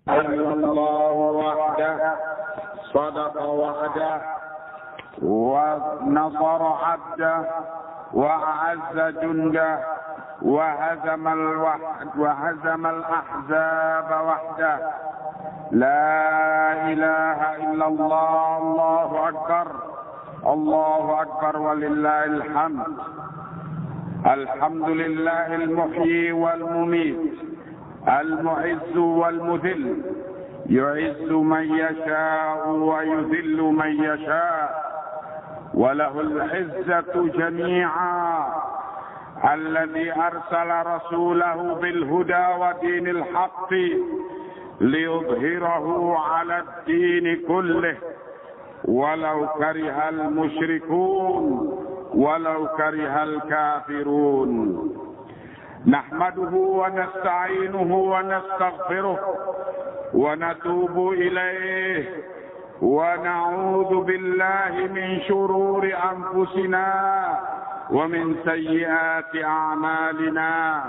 إلا الله وحده صدق وعده ونصر عبده وأعز جنده وهزم الأحزاب وحده. لا إله إلا الله. الله أكبر. الله أكبر ولله الحمد. الحمد لله المحيي والمميت المعز والمذل، يعز من يشاء ويذل من يشاء، وله العزة جميعا. الذي أرسل رسوله بالهدى ودين الحق ليظهره على الدين كله ولو كره المشركون ولو كره الكافرون. نحمده ونستعينه ونستغفره ونتوب إليه ونعوذ بالله من شرور أنفسنا ومن سيئات أعمالنا.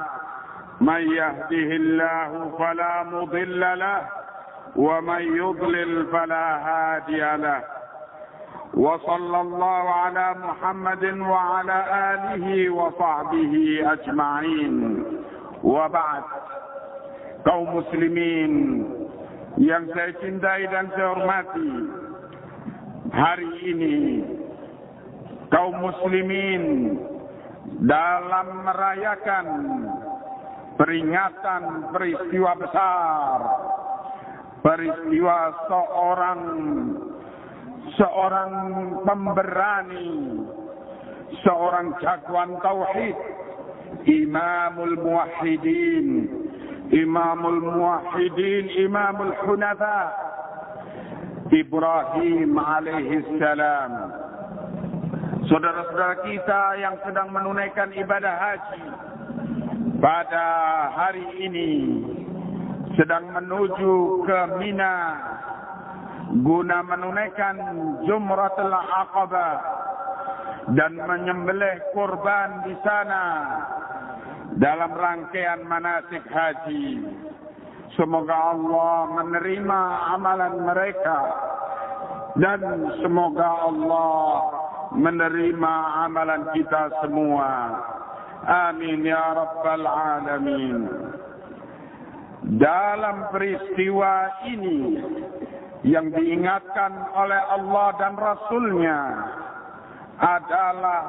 من يهده الله فلا مضل له ومن يضلل فلا هادي له. وصلى الله على محمد وعلى آله وصحبه أجمعين. وبعد. Kaum muslimin yang saya cintai dan saya hormati, hari ini kaum muslimin dalam merayakan peringatan peristiwa besar, peristiwa seorang pemberani, seorang jagoan tauhid, Imamul Muwahhidin, Imamul Hunafa, Ibrahim alaihi salam. Saudara-saudara kita yang sedang menunaikan ibadah haji pada hari ini sedang menuju ke Mina guna menunaikan Jumratul Aqabah dan menyembelih kurban di sana dalam rangkaian manasik haji. Semoga Allah menerima amalan mereka dan semoga Allah menerima amalan kita semua. Amin ya rabbal alamin. Dalam peristiwa ini yang diingatkan oleh Allah dan Rasulnya adalah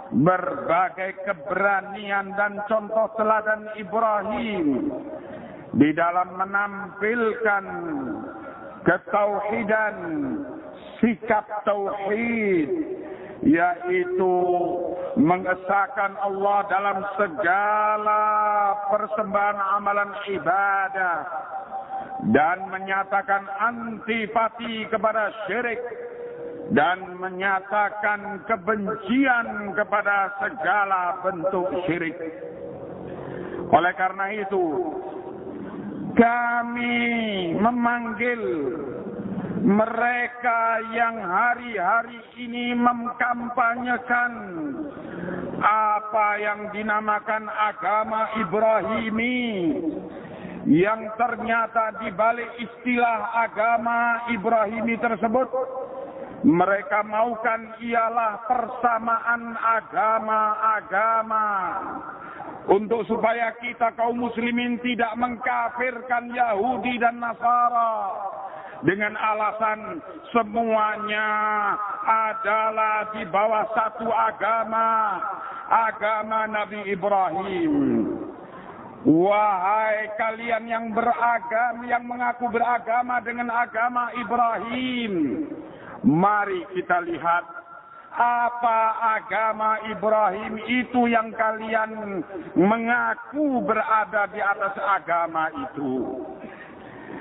berbagai keberanian dan contoh teladan Ibrahim di dalam menampilkan ketauhidan, sikap tauhid, yaitu mengesahkan Allah dalam segala persembahan amalan ibadah dan menyatakan antipati kepada syirik dan menyatakan kebencian kepada segala bentuk syirik. Oleh karena itu, kami memanggil mereka yang hari-hari ini mengkampanyekan apa yang dinamakan agama Ibrahimi, yang ternyata di balik istilah agama Ibrahimi tersebut mereka maukan ialah persamaan agama-agama untuk supaya kita kaum muslimin tidak mengkafirkan Yahudi dan Nasara dengan alasan semuanya adalah di bawah satu agama, agama Nabi Ibrahim. Wahai kalian yang mengaku beragama dengan agama Ibrahim, mari kita lihat apa agama Ibrahim itu yang kalian mengaku berada di atas agama itu.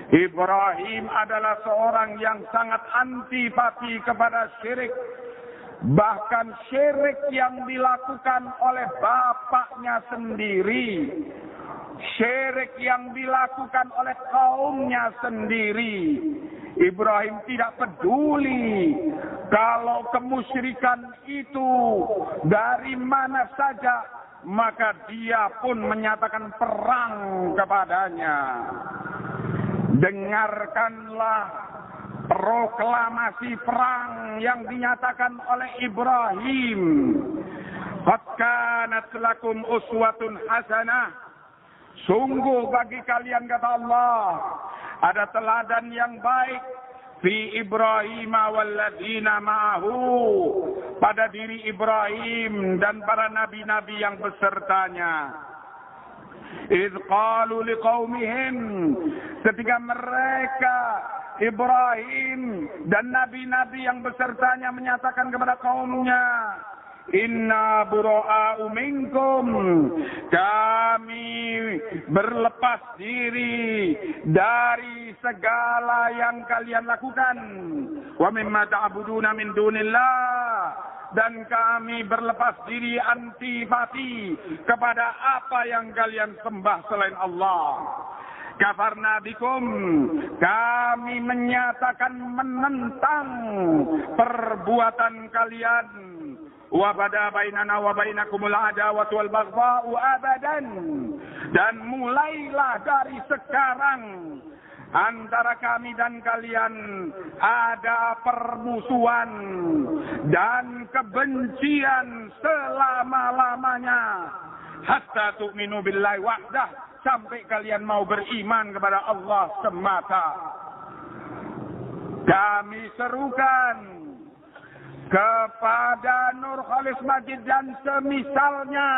Ibrahim adalah seorang yang sangat antipati kepada syirik. Bahkan syirik yang dilakukan oleh bapaknya sendiri, syirik yang dilakukan oleh kaumnya sendiri. Ibrahim tidak peduli kalau kemusyrikan itu dari mana saja, maka dia pun menyatakan perang kepadanya. dengarkanlah proklamasi perang yang dinyatakan oleh Ibrahim. Qad kanat lakum uswatun hasanah. Sungguh bagi kalian, kata Allah, ada teladan yang baik fi Ibrahim walladzina ma'ahu, pada diri Ibrahim dan para nabi-nabi yang besertanya. Idz qalu liqaumihim, ketika mereka Ibrahim dan nabi-nabi yang besertanya menyatakan kepada kaumnya, inna bura'u minkum, kami berlepas diri dari segala yang kalian lakukan, wa mimma ta'buduna min dunillah, dan kami berlepas diri antipati kepada apa yang kalian sembah selain Allah. Kafarna bikum, kami menyatakan menentang perbuatan kalian. Wa bada bainana wa bainakumul adawatu wal baghdha'u abadan, dan mulailah dari sekarang antara kami dan kalian ada permusuhan dan kebencian selama-lamanya, hatta tu'minu billahi wahdah, sampai kalian mau beriman kepada Allah semata. Kami serukan kepada Nurcholish Madjid dan semisalnya,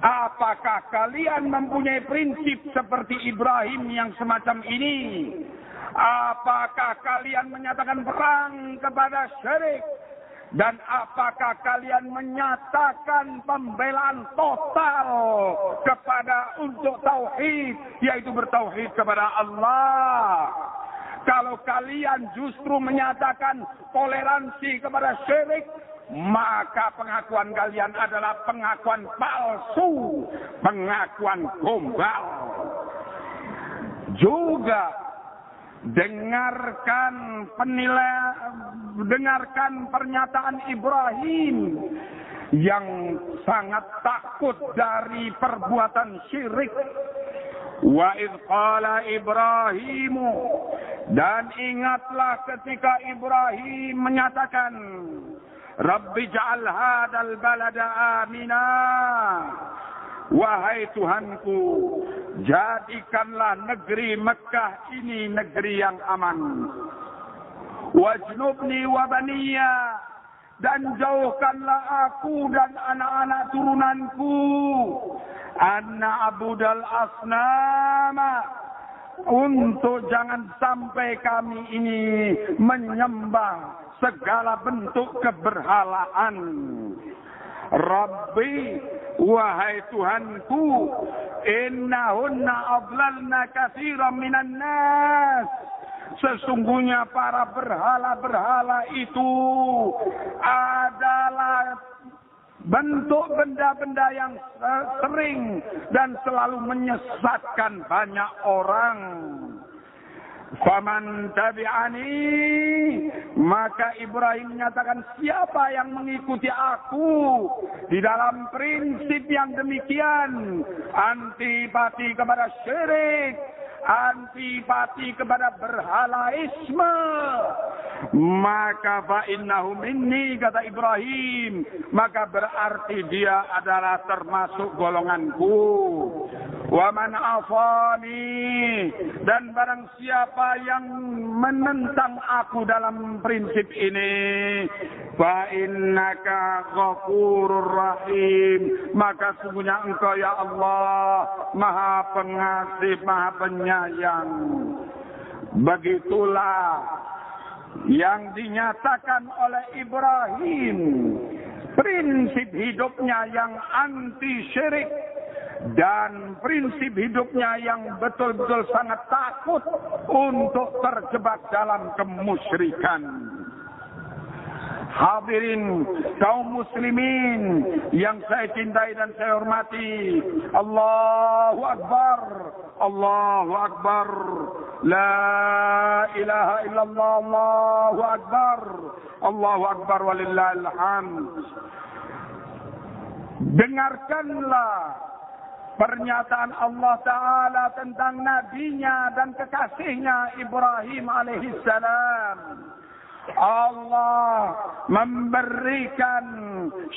apakah kalian mempunyai prinsip seperti Ibrahim yang semacam ini? Apakah kalian menyatakan perang kepada syirik? Dan apakah kalian menyatakan pembelaan total kepada untuk tauhid, yaitu bertauhid kepada Allah? Kalau kalian justru menyatakan toleransi kepada syirik, maka pengakuan kalian adalah pengakuan palsu, pengakuan gombal. Juga dengarkan pernyataan Ibrahim yang sangat takut dari perbuatan syirik. Wa idh qala Ibrahimu, dan ingatlah ketika Ibrahim menyatakan, Rabbi ja'al hadal balada amina, wahai Tuhanku, jadikanlah negeri Mekkah ini negeri yang aman. Wajnubni wa baniya, dan jauhkanlah aku dan anak-anak turunanku, anna abudal asnama, untuk jangan sampai kami ini menyembah segala bentuk keberhalaan. Rabbi, wahai Tuhanku, innahunna adlalna katsiran minan nas, sesungguhnya para berhala-berhala itu adalah bentuk benda-benda yang sering dan selalu menyesatkan banyak orang. Faman tabi'ani, maka Ibrahim menyatakan, siapa yang mengikuti aku di dalam prinsip yang demikian, antipati kepada syirik, antipati kepada berhalaisme, maka fa innahu minni, kata Ibrahim, maka berarti dia adalah termasuk golonganku. Wa man afani, dan barang siapa yang menentang aku dalam prinsip ini, fa innaka ghafurur rahim, maka sungguhnya engkau ya Allah Maha Pengasih, Maha Penyayang. Begitulah yang dinyatakan oleh Ibrahim, prinsip hidupnya yang anti syirik dan prinsip hidupnya yang betul-betul sangat takut untuk terjebak dalam kemusyrikan. Hadirin kaum muslimin yang saya cintai dan saya hormati, Allahu Akbar, Allahu Akbar, la ilaha illallah, Allahu Akbar, Allahu Akbar walillahil hamd. Dengarkanlah pernyataan Allah Ta'ala tentang nabinya dan kekasihnya Ibrahim alaihissalam. Allah memberikan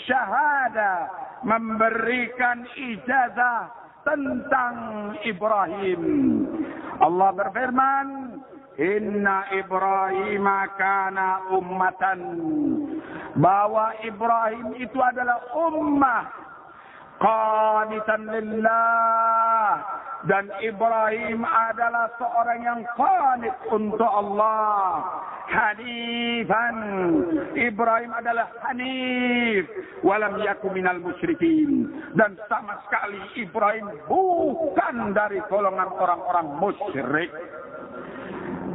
syahadah, memberikan ijazah tentang Ibrahim. Allah berfirman, Inna Ibrahim kana ummatan, bahwa Ibrahim itu adalah ummah qanitan lillah, dan Ibrahim adalah seorang yang qanit untuk Allah. Hanifan, Ibrahim adalah hanif, walam yaku minal musyrikin, dan sama sekali Ibrahim bukan dari golongan orang-orang musyrik.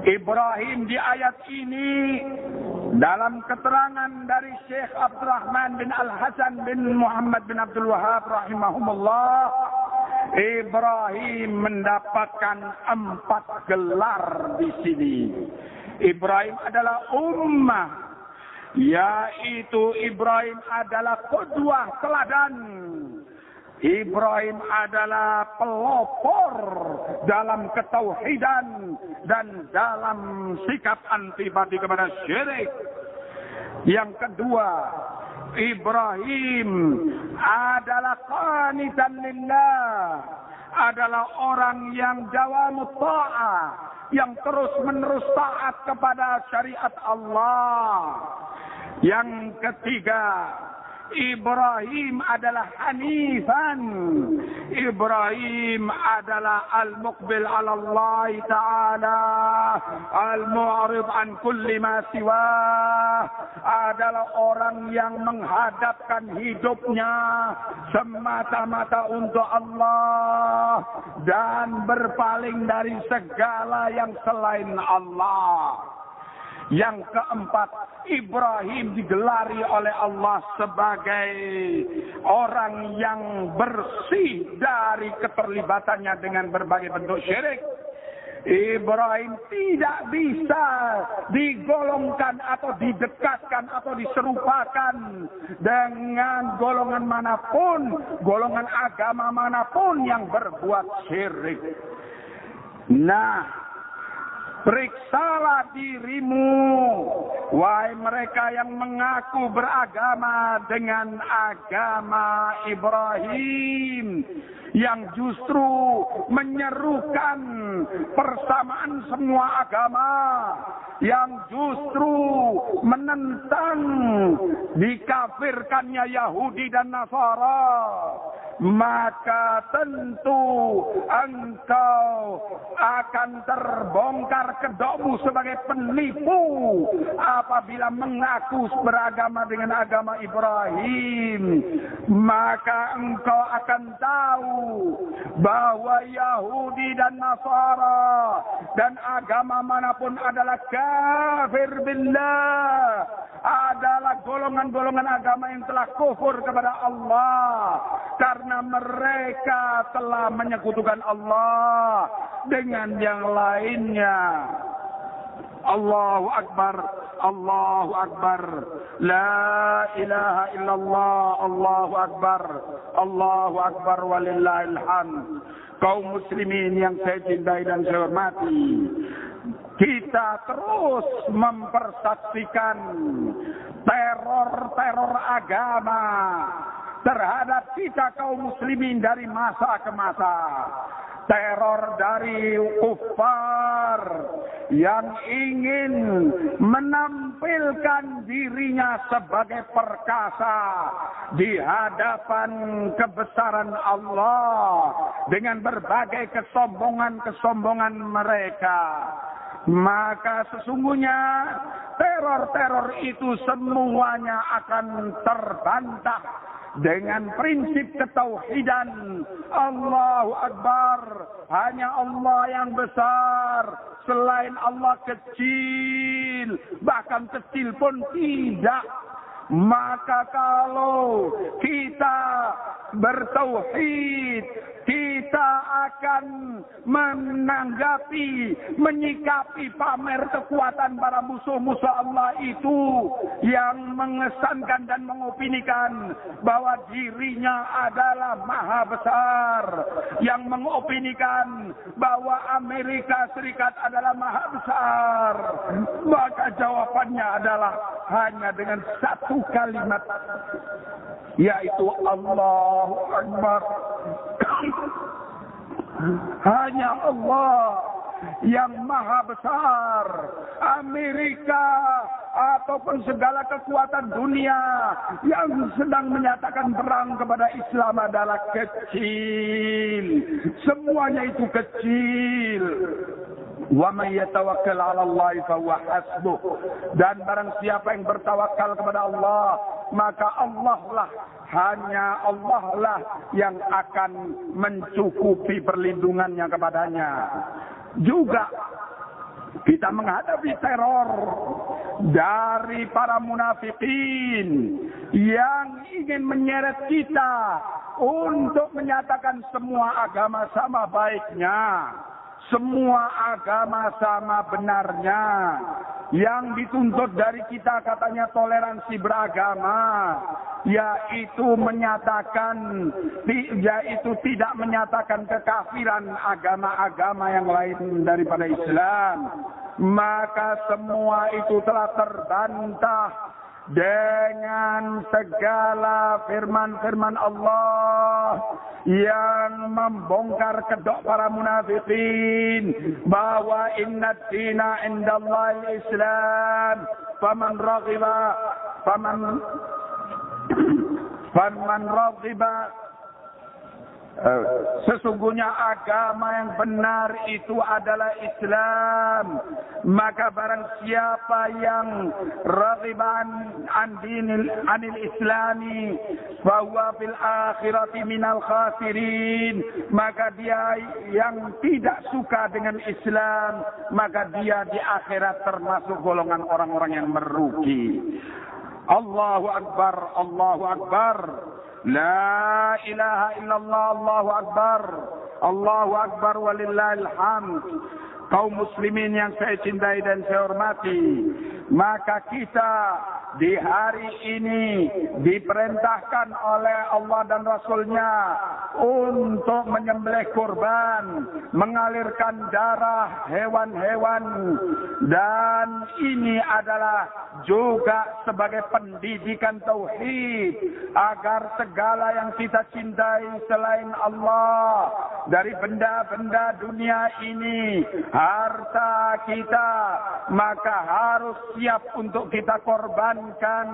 Ibrahim di ayat ini dalam keterangan dari Syekh Abdurrahman bin Al-Hasan bin Muhammad bin Abdul Wahab rahimahumullah, Ibrahim mendapatkan 4 gelar di sini. Ibrahim adalah ummah, yaitu Ibrahim adalah qudwah, teladan. Ibrahim adalah pelopor dalam ketauhidan dan dalam sikap antipati kepada syirik. Yang kedua, Ibrahim adalah qanitan lillah, adalah orang yang dawamut ta'ah, yang terus-menerus taat kepada syariat Allah. Yang ketiga, Ibrahim adalah hanifan. Ibrahim adalah al-muqbil ala Allah Ta'ala, al-mu'rid an kulli ma siwah, adalah orang yang menghadapkan hidupnya semata-mata untuk Allah dan berpaling dari segala yang selain Allah. Yang keempat, Ibrahim digelari oleh Allah sebagai orang yang bersih dari keterlibatannya dengan berbagai bentuk syirik. Ibrahim tidak bisa digolongkan atau didekatkan atau diserupakan dengan golongan manapun, golongan agama manapun yang berbuat syirik. Nah, periksalah dirimu, wahai mereka yang mengaku beragama dengan agama Ibrahim, yang justru menyerukan persamaan semua agama, yang justru menentang dikafirkannya Yahudi dan Nasara, maka tentu engkau akan terbongkar kedokmu sebagai penipu apabila mengaku beragama dengan agama Ibrahim. Maka engkau akan tahu bahwa Yahudi dan Nasara dan agama manapun adalah kafir billah, adalah golongan-golongan agama yang telah kufur kepada Allah, karena mereka telah menyekutukan Allah dengan yang lainnya. Allahu Akbar, Allahu Akbar, la ilaha illallah, Allahu Akbar, Allahu Akbar, walillahil hamd. Kaum muslimin yang saya cintai dan saya hormati, kita terus mempersaksikan teror-teror agama terhadap kita kaum muslimin dari masa ke masa. Teror dari kufar yang ingin menampilkan dirinya sebagai perkasa di hadapan kebesaran Allah dengan berbagai kesombongan-kesombongan mereka. Maka sesungguhnya teror-teror itu semuanya akan terbantah dengan prinsip ketauhidan. Allahu Akbar, hanya Allah yang besar, selain Allah kecil, bahkan kecil pun tidak. Maka kalau kita bertauhid, kita akan menanggapi, menyikapi pamer kekuatan para musuh-musuh Allah itu yang mengesankan dan mengopinikan bahwa dirinya adalah maha besar, yang mengopinikan bahwa Amerika Serikat adalah maha besar, maka jawabannya adalah hanya dengan satu kalimat, yaitu Allahu Akbar. Hanya Allah yang maha besar. Amerika ataupun segala kekuatan dunia yang sedang menyatakan perang kepada Islam adalah kecil. Semuanya itu kecil. Wa may yatawakkal 'ala Allah fa huwa hasbuh. Dan barang siapa yang bertawakal kepada Allah, maka Allah lah, hanya Allah lah yang akan mencukupi perlindungannya kepadanya. Juga kita menghadapi teror dari para munafikin yang ingin menyeret kita untuk menyatakan semua agama sama baiknya, semua agama sama benarnya. Yang dituntut dari kita katanya toleransi beragama, yaitu tidak menyatakan kekafiran agama-agama yang lain daripada Islam. Maka semua itu telah terbantah dengan segala firman-firman Allah yang membongkar kedok para munafikin bahwa inna dina indallahi Islam, faman raghiba sesungguhnya agama yang benar itu adalah Islam. Maka barang siapa yang raghiban anil islami fahuwa fil akhirati minal khasirin, maka dia yang tidak suka dengan Islam, maka dia di akhirat termasuk golongan orang-orang yang merugi. Allahu Akbar, Allahu Akbar. La ilaha illallah, Allahu Akbar. Allahu Akbar walillahil hamd. Kaum muslimin yang saya cintai dan saya hormati, maka kita di hari ini diperintahkan oleh Allah dan Rasulnya untuk menyembelih kurban, mengalirkan darah hewan-hewan, dan ini adalah juga sebagai pendidikan tauhid agar segala yang kita cintai selain Allah dari benda-benda dunia ini, harta kita, maka harus siap untuk kita korbankan.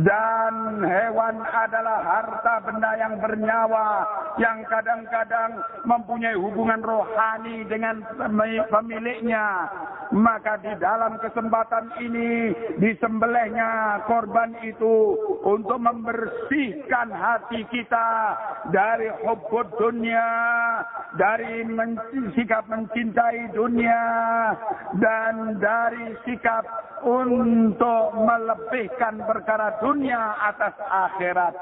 Dan hewan adalah harta benda yang bernyawa, yang kadang-kadang mempunyai hubungan rohani dengan pemiliknya. Maka di dalam kesempatan ini disembelihnya korban itu untuk membersihkan hati kita dari hubbud dunia, dari sikap mencintai dunia, dan dari sikap untuk melebihkan perkara dunia atas akhirat.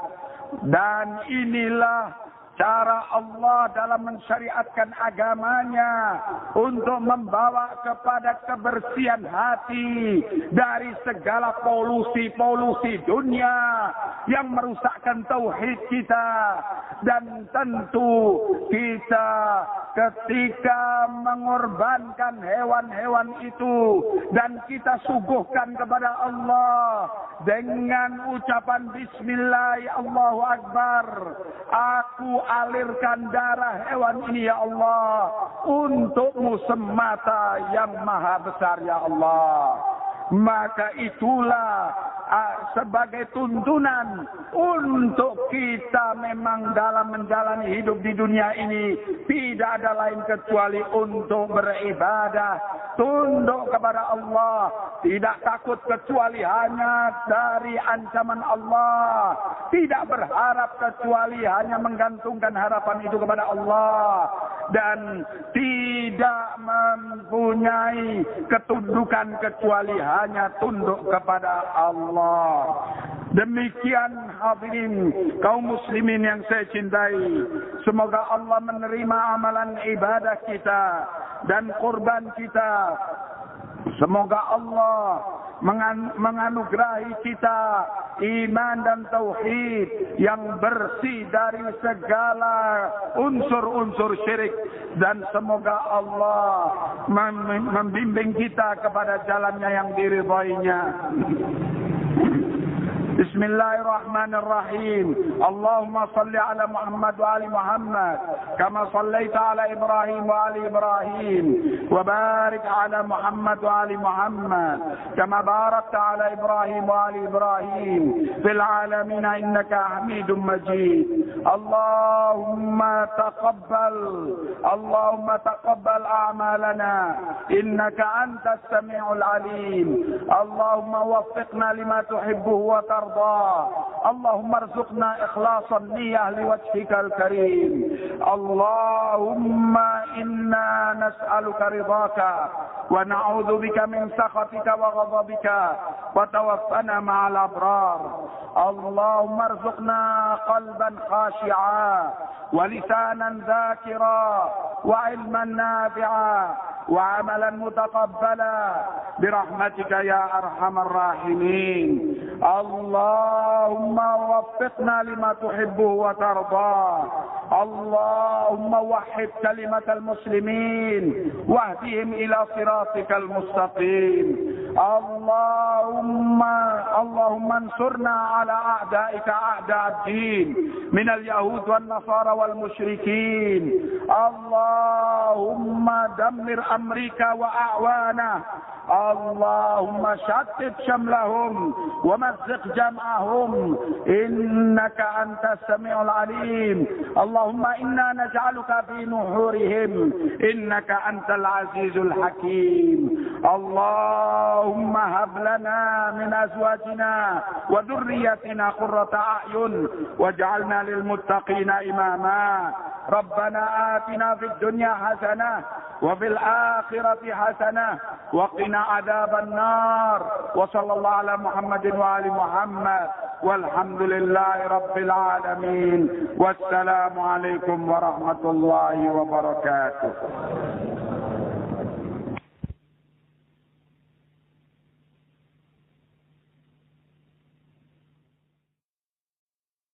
Dan inilah cara Allah dalam mensyariatkan agamanya untuk membawa kepada kebersihan hati dari segala polusi-polusi dunia yang merusakkan tauhid kita. Dan tentu kita ketika mengorbankan hewan-hewan itu dan kita suguhkan kepada Allah dengan ucapan Bismillah, Allahu Akbar, aku alirkan darah hewan ini ya Allah untukmu semata yang maha besar ya Allah. Maka itulah sebagai tuntunan untuk kita memang dalam menjalani hidup di dunia ini tidak ada lain kecuali untuk beribadah, tunduk kepada Allah, tidak takut kecuali hanya dari ancaman Allah, tidak berharap kecuali hanya menggantungkan harapan itu kepada Allah, dan tidak mempunyai ketundukan kecuali hanya tunduk kepada Allah. Demikian hadirin kaum muslimin yang saya cintai, semoga Allah menerima amalan ibadah kita dan kurban kita. Semoga Allah menganugerahi kita iman dan tauhid yang bersih dari segala unsur-unsur syirik, dan semoga Allah membimbing kita kepada jalannya yang diridhoinya. Bismillahirrahmanirrahim. Allahumma salli ala Muhammad wa ali Muhammad kama sallaita ala Ibrahim wa ali Ibrahim wa barik ala Muhammad wa ali Muhammad kama barakta ala Ibrahim wa ali Ibrahim fil alamin innaka Hamidum Majid. Allahumma taqabbal a'malana innaka antas samiul alim. Allahumma waffiqna lima tuhibbu wa tarda. اللهم ارزقنا إخلاص النية لوجهك الكريم. اللهم إنا نسألك رضاك ونعوذ بك من سخطك وغضبك وتوفنا مع الأبرار. اللهم ارزقنا قلبا خاشعا ولسانا ذاكرا وعلما نافعا وعملا متقبلا برحمتك يا أرحم الراحمين. اللهم وفقنا لما تحبه وترضاه. اللهم وحد كلمة المسلمين واهدهم إلى صراطك المستقيم. اللهم انصرنا على أعدائك أعداء الدين من اليهود والنصارى والمشركين. اللهم دمر أمريكا وأعوانه. اللهم شتت شملهم ومزق جمعهم إنك أنت السميع العليم. اللهم إنا نجعلك في نحورهم إنك أنت العزيز الحكيم. اللهم هب لنا من أزواجنا وذريتنا قرة أعين واجعلنا للمتقين إماما. ربنا آتنا في الدنيا حسنة وفي الآخرة حسنة وقنا عذاب النار. وصلى الله على محمد وآل محمد والحمد لله رب العالمين. والسلام عليكم ورحمة الله وبركاته.